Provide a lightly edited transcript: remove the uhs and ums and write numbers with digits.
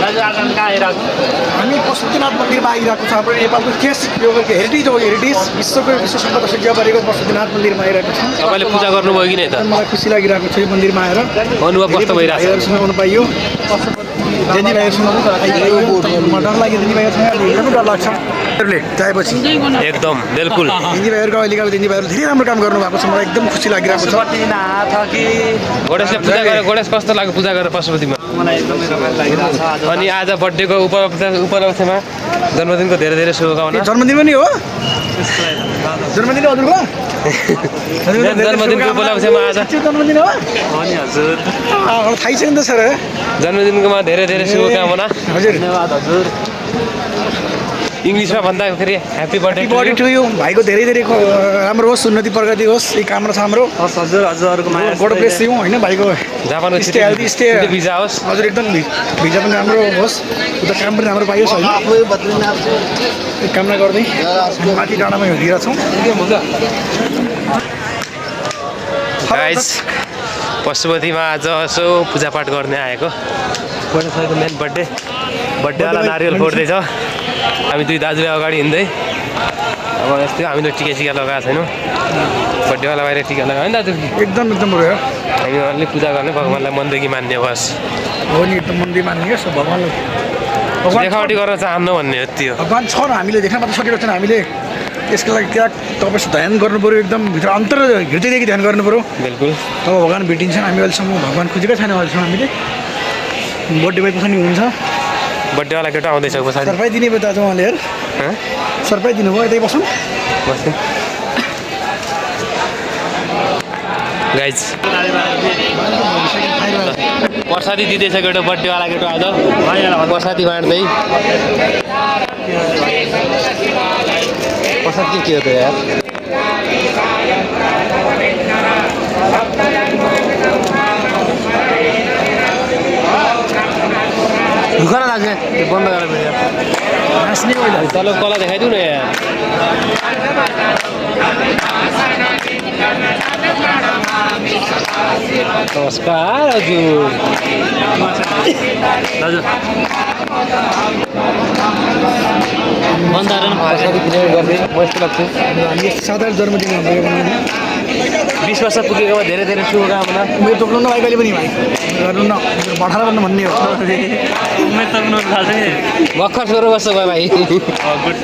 हामी पशुपतिनाथ मन्दिरमा आइरहेको छ। हाम्रो नेपालको केस यो हेरिटेज हो, हेरिटेज विश्व सम्पदा सूची गरेको पशुपतिनाथ मन्दिरमा आइरहेको छ। तपाईँले पूजा गर्नुभयो कि नै त? मलाई खुसी लागिरहेको छ यो मन्दिरमा आएर। अनुभव कस्तो भइरहेछ? भाइहरूसँग आउनु पाइयो, जेनी भाइहरूसँग म डर लाग्यो, जेनी भाइहरूसँग हेर्नु डर लाग्छ चाहेपछि एकदम बिल्कुल। जेनी भाइहरूको अहिलेको जेनी भाइहरू धेरै राम्रो काम गर्नुभएको छ, मलाई एकदम खुसी लागिरहेको छ। गणेशले पूजा गरेर गणेश कस्तो लाग्यो पूजा गरेर पशुपतिमा? मलाई एकदमै रमाइलो लागिरहेको छ। अनि आज बर्थडेको उपलक्ष्यमा जन्मदिनको धेरै धेरै शुभकामना। जन्मदिन पनि हो, जन्मदिन हजुरको जन्मदिनको उपलक्ष्यमा आज जन्मदिन हो अनि हजुर थाहै छैन त सर। जन्मदिनकोमा धेरै धेरै शुभकामना। हजुर धन्यवाद हजुर। इङ्ग्लिसमा भन्दाखेरि happy birthday buddy to you. भाइको धेरै धेरै राम्रो होस्, उन्नति प्रगति होस्, यही कामना छ हाम्रो। हस् हजुर, हजुरहरूको माया गड ब्लेस यु होइन भाइको। जापानको स्टे हेल्दी, स्टे भिजा होस्। हजुर एकदम भिजा पनि राम्रो होस्, उता काम पनि राम्रो पाइयोस् होइन, कामना गर्दै हामी माथि डाँडामा हिँडिरहेको छौँ। गाइस पशुपतिमा आज यसो पूजापाठ गर्ने आएको। गणेश भाइको मेन बर्थडेवाला नारियल फोड्दैछ। हामी दुई दाजुभाइ अगाडि हिँड्दै अब यस्तै हामीले टिका लगाएको छैनौँ। बर्थडेवाला बाहिर टिका लगायो होइन दाजु? एकदम एकदम बढ्यो हामी अलि पूजा गर्ने, भगवान्लाई मनदेखि मान्ने बस हो नि, एकदम मन्दिर मान्ने हो भगवान्लाई। देखावटी गर्न चाहन्न भन्ने हो त्यो। भगवान् छ र हामीले देख्न मात्र सकेको छैन। हामीले यसको लागि क्या तपाईँ ध्यान गर्नु पऱ्यो, एकदम भित्र अन्तर हृदयदेखि ध्यान गर्नु पऱ्यो। बिल्कुल अब भगवान् भेटिन्छन्। हामी अहिलेसम्म भगवान् खोजेकै छैन अहिलेसम्म हामीले। बर्थडे बाई पनि हुन्छ, बर्थडेवाला केटा आउँदैछ पछाडि। सरप्राइज दिने भयो दाजु उहाँले, हेर सरप्राइज दिनुभयो। यतै बसौँ बस्नु गाइज। प्रसादी दिँदैछ केटो, बर्थडेवाला केटो आज प्रसादी बाँड्दै। प्रसाद के हो त यार? दुःख लाग्छ बन्द गरेर भिडियो हाँस्ने पहिला तल कला देखाइदिउ न यार। नमस्कार हजुर। हजुर बन्दाएर प्रसादी क्रिएट गर्दै म यस्तो लाग्छु। हामी साधारण जन्मदिन हाम्रो बनाउने 20 वर्ष पुगेकोमा धेरै धेरै शुभकामना। मेरो तोक्नु न भाइ कहिले पनि भाइ गर्नु न, बढाएर भन्नु भन्ने हो। उमेर तक्नु थाल्छ नि भर्खर 16 वर्ष भयो भाइ। गुड